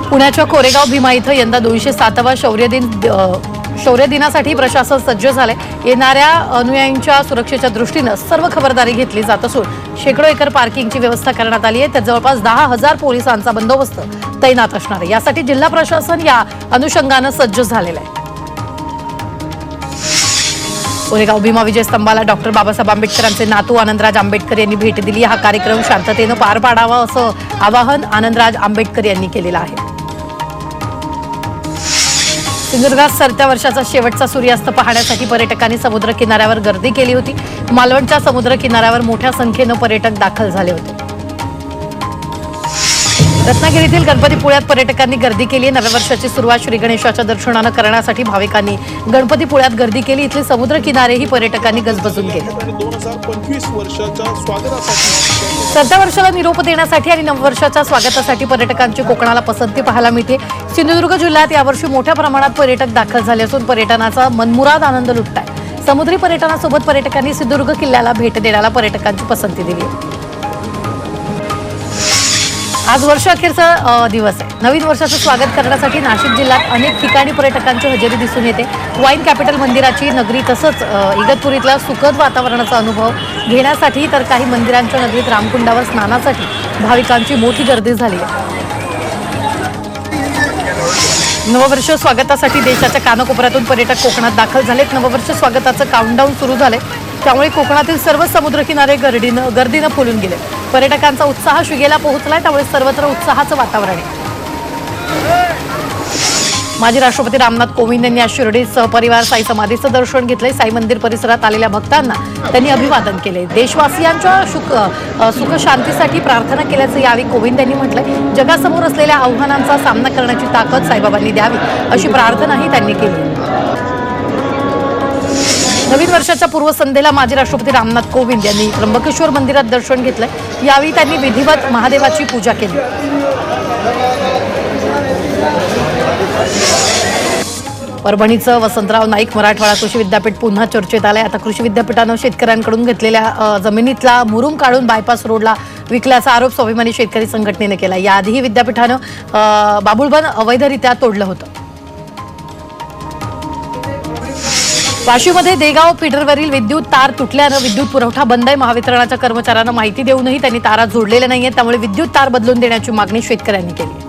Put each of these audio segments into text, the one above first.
पुण्याच्या कोरेगाव भीमा इथं यंदा 207वा शौर्य दिनासाठी प्रशासन सज्ज झाले। येणाऱ्या अनुयायींच्या सुरक्षेच्या दृष्टीने सर्व खबरदारी घेतली जात असून शेकडो एकर पार्किंगची व्यवस्था करण्यात आली आहे। त्यात जवळपास 10,000 पोलिसांचा बंदोबस्त तैनात असणार आहे। यासाठी जिल्हा प्रशासन या अनुषंगाने सज्ज झालेलं आहे। कोरेगाव भीमा विजय स्तंभाला डॉक्टर बाबासाहेब आंबेडकरांचे नातू आनंदराज आंबेडकर यांनी भेट दिली। हा कार्यक्रम शांततेने पार पाडावा असं आवाहन आनंदराज आंबेडकर यांनी केलेलं आहे। सिंधुदुर्गात सरत्या वर्षाचा शेवटचा सूर्यास्त पाहण्यासाठी पर्यटकांनी समुद्र किनाऱ्यावर गर्दी केली होती। मालवणच्या समुद्र किनाऱ्यावर मोठ्या संख्येने पर्यटक दाखल झाले होते। रत्नागिरीतील गणपतीपुळ्यात पर्यटकांनी गर्दी केली। नव्या वर्षाची सुरुवात श्री गणेशाच्या दर्शनाने करण्यासाठी भाविकांनी गणपतीपुळ्यात गर्दी केली। इथले समुद्र किनारेही पर्यटकांनी गजबजून केले। 2025 वर्षाच्या स्वागतासाठी सरत्या वर्षाला निरोप देण्यासाठी आणि नववर्षाच्या स्वागतासाठी पर्यटकांची कोकणाला पसंती पाहायला मिळते। सिंधुदुर्ग जिल्ह्यात यावर्षी मोठ्या प्रमाणात पर्यटक दाखल झाले असून पर्यटनाचा मनमुराद आनंद लुटताय। समुद्री पर्यटनासोबत पर्यटकांनी सिंधुदुर्ग किल्ल्याला भेट देण्याला पर्यटकांची पसंती दिली आहे। आज वर्षअखेरचा दिवस आहे। नवीन वर्षाचं स्वागत करण्यासाठी नाशिक जिल्ह्यात अनेक ठिकाणी पर्यटकांची हजेरी दिसून येते। वाईन कॅपिटल मंदिराची नगरी तसंच इगतपुरीतला सुखद वातावरणाचा अनुभव घेण्यासाठी तर काही मंदिरांच्या नगरीत रामकुंडावर स्नानासाठी भाविकांची मोठी गर्दी झाली आहे। नववर्ष स्वागतासाठी देशाच्या कानाकोपऱ्यातून पर्यटक कोकणात दाखल झालेत। नववर्ष स्वागताचं काउंटडाऊन सुरू झाले, त्यामुळे कोकणातील सर्व समुद्रकिनारे गर्दीनं फुलून गेले। पर्यटकांचा उत्साह शिगेला पोहोचलाय, त्यामुळे सर्वत्र उत्साहाचं वातावरण आहे। माजी राष्ट्रपती रामनाथ कोविंद यांनी आज शिर्डीत सहपरिवार साई समाधीचं दर्शन घेतलंय। साई मंदिर परिसरात आलेल्या भक्तांना त्यांनी अभिवादन केले। देशवासियांच्या सुख शांतीसाठी प्रार्थना केल्याचं यावेळी कोविंद यांनी म्हटलंय। जगासमोर असलेल्या आव्हानांचा सामना करण्याची ताकद साईबाबांनी द्यावी अशी प्रार्थनाही त्यांनी केली। नवीन वर्षाच्या पूर्वसंध्येला माजी राष्ट्रपती रामनाथ कोविंद यांनी त्र्यंबकेश्वर मंदिरात दर्शन घेतलंय। यावेळी त्यांनी विधिवत महादेवाची पूजा केली। परभणीचं वसंतराव नाईक मराठवाडा कृषी विद्यापीठ पुन्हा चर्चेत आलंय। आता कृषी विद्यापीठानं शेतकऱ्यांकडून घेतलेल्या जमिनीतला मुरुम काढून बायपास रोडला विकल्याचा आरोप स्वाभिमानी शेतकरी संघटनेने केला। याआधीही विद्यापीठानं बाबुळबन अवैधरित्या तोडलं होतं। वाशीमध्ये देगाव फिडरवरील विद्युत तार तुटल्यानं विद्युत पुरवठा बंद आहे। महावितरणाच्या कर्मचाऱ्यांना माहिती देऊनही त्यांनी तारा जोडलेल्या नाहीये, त्यामुळे विद्युत तार बदलून देण्याची मागणी शेतकऱ्यांनी केली।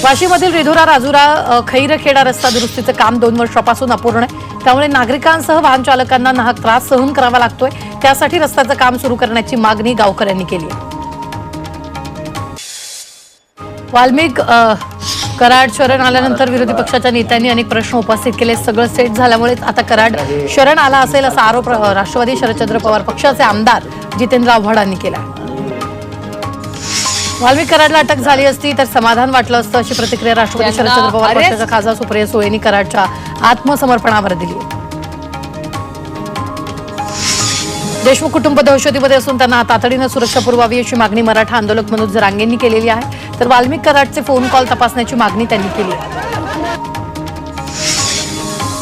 वाशीमधील रिधोरा राजुरा खैरखेडा रस्ता दुरुस्तीचं काम 2 वर्षापासून अपूर्ण आहे, त्यामुळे नागरिकांसह वाहन चालकांना नाहक त्रास सहन करावा लागतोय। त्यासाठी रस्त्याचं काम सुरू करण्याची मागणी गावकऱ्यांनी केली आहे। वाल्मिक कराड शरण आल्यानंतर विरोधी पक्षाच्या नेत्यांनी अनेक प्रश्न उपस्थित केले। सगळं सेट झाल्यामुळे आता कराड शरण आला असेल असा आरोप राष्ट्रवादी शरदचंद्र पवार पक्षाचे आमदार जितेंद्र आव्हाडांनी केला। वाल्मिक कराडला अटक झाली असती तर समाधान वाटलं असतं अशी प्रतिक्रिया राष्ट्रवादी शरदचंद्र पवार पक्षाच्या खासदार सुप्रिया सुळेंनी कराडच्या आत्मसमर्पणावर दिली आहे। देशमुख कुटुंब दहशतीमध्ये असून त्यांना तातडीनं सुरक्षा पुरवावी अशी मागणी मराठा आंदोलक मनोज जरांगेंनी केलेली आहे, तर वाल्मिक कराडचे फोन कॉल तपासण्याची मागणी त्यांनी केली आहे।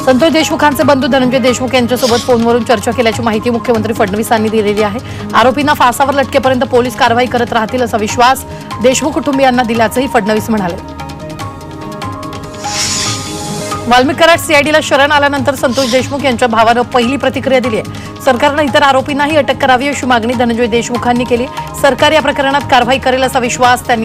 संतोष देशमुखांचे बंधू धनंजय देशमुख यांच्यासोबत फोनवरून चर्चा केल्याची माहिती मुख्यमंत्री फडणवीसांनी दिलेली आहे। आरोपींना फासावर लटकेपर्यंत पोलीस कारवाई करत राहतील असा विश्वास देशमुख कुटुंबियांना दिल्याचंही फडणवीस म्हणाले। वाल्मिक कराड सीआयडीला शरण आल्यानंतर संतोष देशमुख यांच्या भावानं पहिली प्रतिक्रिया दिली आहे। सरकारनं इतर आरोपींनाही अटक करावी अशी मागणी धनंजय देशमुखांनी केली। सरकार या प्रकरणात कारवाई करेल असा विश्वास त्यांनी